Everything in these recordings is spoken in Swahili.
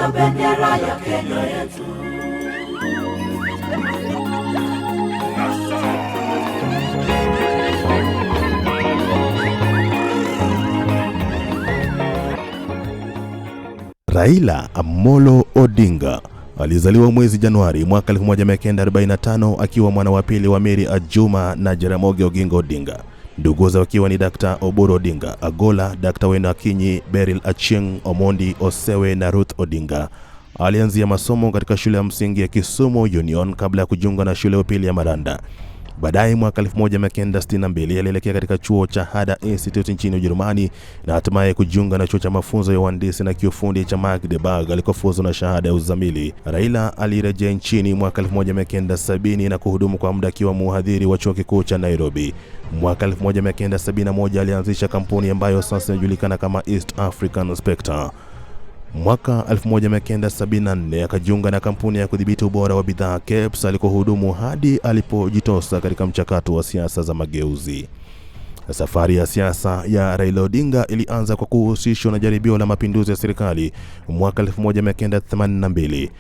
na bendera ya Kenya yetu. Raila Amolo Odinga alizaliwa mwezi Januari mwaka 1945 akiwa mwana wa pili wa Mary Ajuma na Jaramogi Oginga Odinga. Nduguza wakiwa ni Dr. Oburu Odinga, Agola, Dr. Wena Akinyi, Beryl Achieng, Omondi Osewe na Ruth Odinga. Alianzia masomo katika shule ya msingi ya Kisumu Union kabla ya kujiunga na shule ya upili ya Maranda. Baadaye mwaka 1962 alielekea katika chuo cha Hada Institute nchini Ujerumani na hatimaye kujiunga na chuo cha mafunzo ya uhandisi na kiufundi cha Magdeburg alikofuzu na shahada ya uzamili. Raila alirejea nchini mwaka 1970 na kuhudumu kwa muda akiwa mhadhiri wa chuo kikuu cha Nairobi. Mwaka 1971 alianzisha kampuni ambayo sasa inajulikana kama East African Spectre. Mwaka 1974 akajiunga na kampuni ya kudhibiti ubora wa bidhaa KEBS alikohudumu hadi alipojitosa katika mchakato wa siasa za mageuzi. Safari ya siasa ya Raila Odinga ilianza kwa kuhusishwa na jaribio la mapinduzi ya serikali mwaka 1982.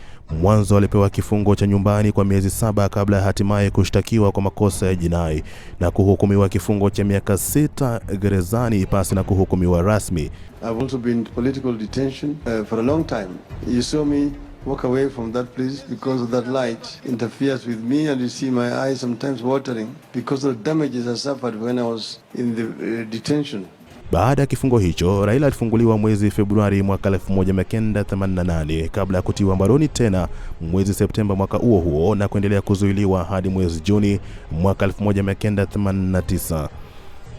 Mwanzo alipewa kifungo cha nyumbani kwa miezi 7 kabla ya hatimaye kushtakiwa kwa makosa ya jinai na kuhukumiwa kifungo cha miaka 6 gerezani pasi na kuhukumiwa rasmi. I've also been in political detention for a long time. You saw me walk away from that place because of that light interferes with me, and you see my eyes sometimes watering because of the damages I suffered when I was in the detention. Baada ya kifungo hicho, Raila alifunguliwa mwezi Februari mwaka 1988 kabla ya kutiwa mbaroni tena mwezi Septemba mwaka huo na kuendelea kuzuiliwa hadi mwezi Juni mwaka 1989.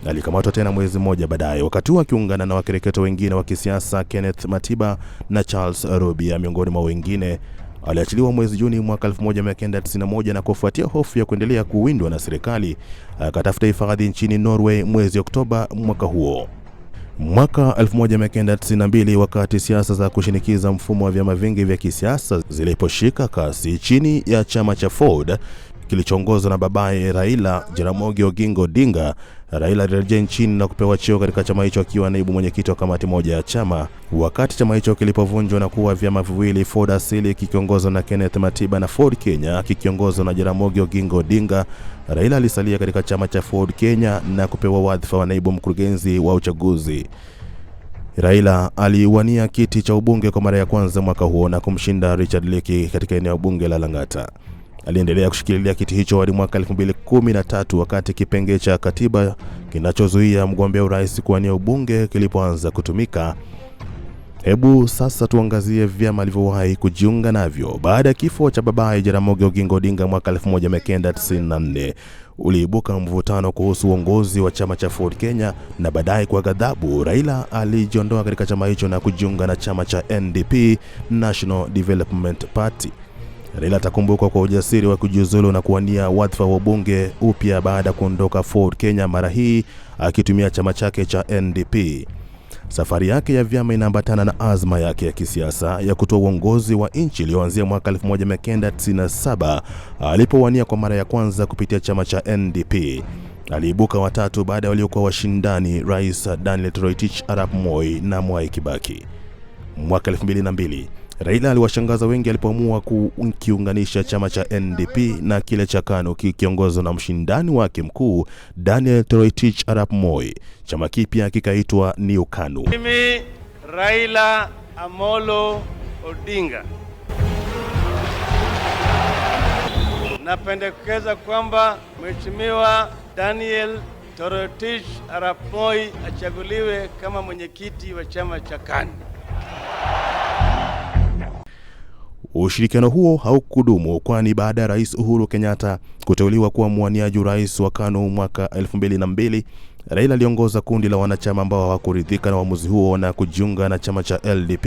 Alikamatwa tena mwezi mmoja baadaye, wakati huo akiungana na wakereketo wengine wa kisiasa Kenneth Matiba na Charles Rubia miongoni mwa wengine. Aliachiliwa mwezi Juni mwaka 1991 na kufuatia hofu ya kuendelea kuwindwa na serikali akatafuta hifadhi nchini Norway mwezi Oktoba mwaka huo. Mwaka 1992 wakati siasa za kushinikiza mfumo wa vyama vingi vya kisiasa ziliposhika kasi chini ya chama cha Ford kilichoongozwa na babaye Raila, Jaramogi Oginga Odinga, Raila alirejea nchini na kupewa cheo katika chama hicho akiwa naibu mwenyekiti wa kamati moja ya chama. Wakati chama hicho kilipovunjwa na kuwa vyama viwili, Ford asili kikiongozwa na Kenneth Matiba na Ford Kenya kikiongozwa na Jaramogi Oginga Odinga, Raila alisalia katika chama cha Ford Kenya na kupewa wadhifa wa naibu mkurugenzi wa uchaguzi. Raila aliwania kiti cha ubunge kwa mara ya kwanza mwaka huo na kumshinda Richard Leakey katika eneo bunge la Lang'ata. Aliendelea kushikilia kiti hicho hadi mwaka 2013 wakati kipengele cha katiba kinachozuia mgombea urais kuwania ubunge kilipoanza kutumika. Hebu sasa tuangazie vyama alivyowahi kujiunga navyo. Baada ya kifo cha babaye Jaramogi Oginga Odinga mwaka 1994, uliibuka mvutano kuhusu uongozi wa chama cha Ford Kenya na baadaye kwa ghadhabu Raila alijiondoa katika chama hicho na kujiunga na chama cha NDP, National Development Party. Raila atakumbukwa kwa ujasiri wa kujiuzulu na kuwania wadhifa wa bunge upya baada kuondoka Ford Kenya, mara hii akitumia chama chake cha NDP. Safari yake ya vyama inaambatana na azma yake ya kisiasa ya kutoa uongozi wa nchi iliyoanzia mwaka 1997 alipowania kwa mara ya kwanza kupitia chama cha NDP. Aliibuka watatu baada ya waliokuwa washindani Rais Daniel Toroitich Arap Moi na Mwai Kibaki. Mwaka 2002 Raila aliwashangaza wengi alipoamua kukiunganisha chama cha NDP na kile cha KANU kikiongozwa na mshindani wake mkuu Daniel Toroitich Arap Moi. Chama kipya kikaitwa New KANU. Mimi Raila Amolo Odinga napendekeza kwamba Mheshimiwa Daniel Toroitich Arap Moi achaguliwe kama mwenyekiti wa chama cha KANU. Ushirikiano huo haukudumu, kwani baada ya Rais Uhuru Kenyatta kuteuliwa kuwa mwaniaji urais wa KANU mwaka 2002, Raila aliongoza kundi la wanachama ambao hawakuridhika na uamuzi huo na kujiunga na chama cha LDP.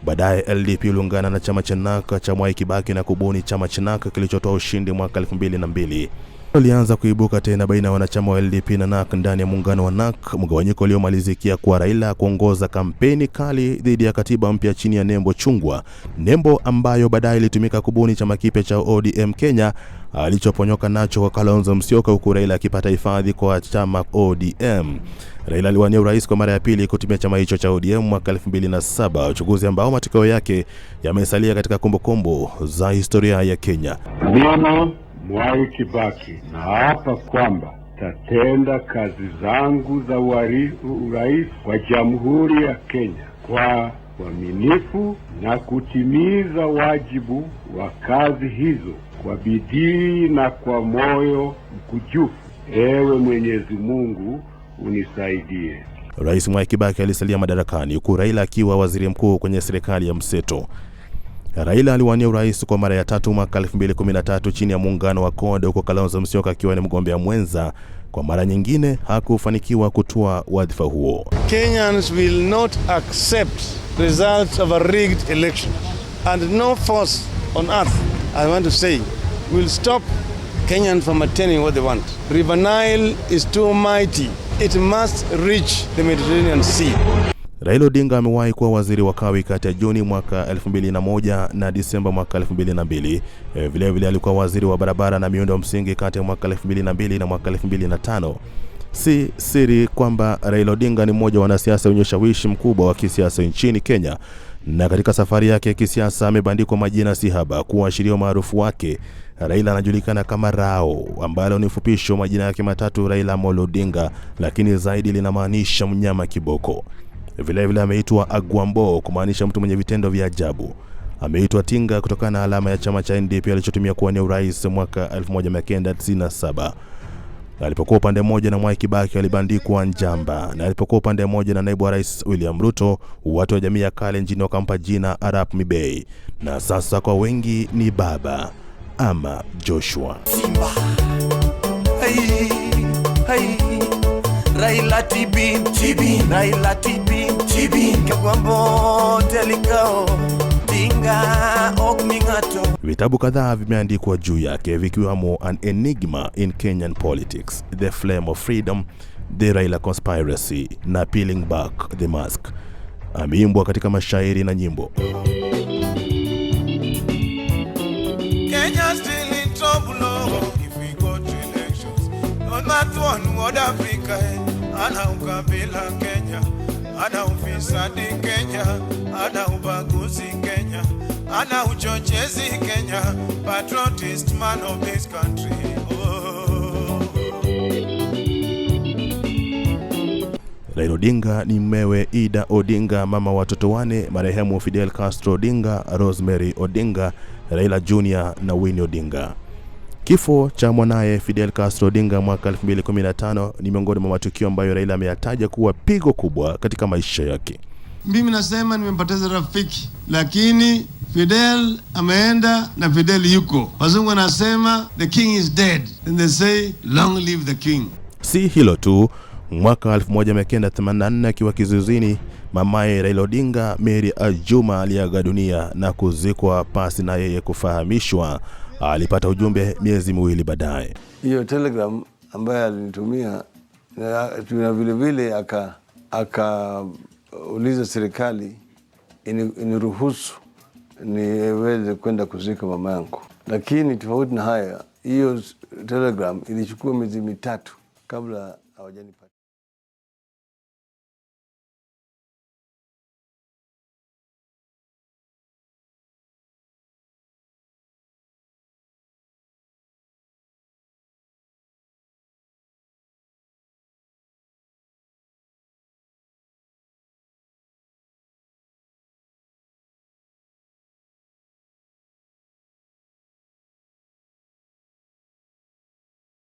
Baadaye LDP uliungana na chama cha NAK cha Mwai Kibaki na kubuni chama cha NAK kilichotoa ushindi mwaka 2002. Walianza kuibuka tena baina ya wanachama wa LDP na NARC ndani ya muungano wa NARC, mgawanyiko uliomalizikia kwa Raila kuongoza kampeni kali dhidi ya katiba mpya chini ya nembo chungwa, nembo ambayo baadaye ilitumika kubuni chama kipya cha ODM Kenya alichoponyoka nacho kwa Kalonzo Musyoka, huku Raila akipata hifadhi kwa chama ODM. Raila aliwania urais kwa mara ya pili kutumia chama hicho cha ODM mwaka 2007, uchaguzi ambao matokeo yake yamesalia katika kumbukumbu za historia ya Kenya. Mimi Mwai Kibaki na hapa kwamba tatenda kazi zangu za urais wa Jamhuri ya Kenya kwa uaminifu na kutimiza wajibu wa kazi hizo kwa bidii na kwa moyo mkunjufu. Ewe Mwenyezi Mungu unisaidie. Rais Mwai Kibaki alisalia madarakani huku Raila akiwa waziri mkuu kwenye serikali ya mseto. Raila aliwania urais kwa mara ya tatu mwaka 2013 chini ya muungano wa CORD, huko Kalonzo Musyoka akiwa ni mgombea mwenza. Kwa mara nyingine hakufanikiwa kutoa wadhifa huo. Kenyans will not accept results of a rigged election, and no force on earth, I want to say, will stop Kenyans from attaining what they want. River Nile is too mighty. It must reach the Mediterranean Sea. Raila Odinga amewahi kuwa waziri wa kawi kati ya Juni mwaka 2001 na Disemba mwaka 2002. Vile vile alikuwa waziri wa barabara na miundo msingi kati ya mwaka 2002 na mwaka 2005. Si siri kwamba Raila Odinga ni mmoja wa wanasiasa wenye ushawishi mkubwa wa kisiasa nchini Kenya, na katika safari yake ya kisiasa amebandikwa majina sihaba kuashiria maarufu wake. Raila anajulikana kama Rao, ambalo ni fupisho majina yake matatu Raila Amolo Odinga, lakini zaidi linamaanisha mnyama kiboko. Vile vile ameitwa Agwambo, kumaanisha mtu mwenye vitendo vya ajabu. Ameitwa Tinga kutokana na alama ya chama cha NDP alichotumia kuwania urais mwaka 1997. Alipokuwa upande mmoja na Mwai Kibaki alibandikwa Njamba, na alipokuwa upande mmoja na naibu wa rais William Ruto, watu wa jamii ya Kalenjin wakampa jina Arap Mibei, na sasa kwa wengi ni baba ama Joshua. Simba. Hey, hey. Raila Tibin, Raila Tibin, Kagwambo Telikao, Tinga Okmingato. Vitabu kadhaa vimeandikwa juu yake vikiwamo An Enigma in Kenyan Politics, The Flame of Freedom, The Raila Conspiracy na Peeling Back the Mask. Ameimbwa katika mashairi na nyimbo. Kenya still in trouble if we go to elections. Not that one would Africa. Ana ukabila Kenya, ana ufisadi Kenya, ana ubaguzi Kenya, ana uchochezi Kenya, patriotist man of this country. Raila Odinga ni mmewe Ida Odinga, mama watoto wane, marehemu Fidel Castro Odinga, Rosemary Odinga, Raila Jr. na Winnie Odinga. Kifo cha mwanae Fidel Castro Odinga mwaka 2015 ni miongoni mwa matukio ambayo Raila ameyataja kuwa pigo kubwa katika maisha yake. Mimi nasema nimempoteza rafiki, lakini Fidel ameenda na Fidel yuko. Wazungu wanasema the king is dead, and they say long live the king. Si hilo tu, mwaka 1984 akiwa kizuizini, mamaye Raila Odinga, Mary Ajuma, aliaga dunia na kuzikwa pasi na yeye kufahamishwa. Alipata ujumbe miezi miwili baadaye. Hiyo telegram ambayo alinitumia, na vile vile akauliza serikali iniruhusu niweze kwenda kuzika mama yangu. Lakini tofauti na haya, hiyo telegram ilichukua miezi mitatu kabla hawajanipata.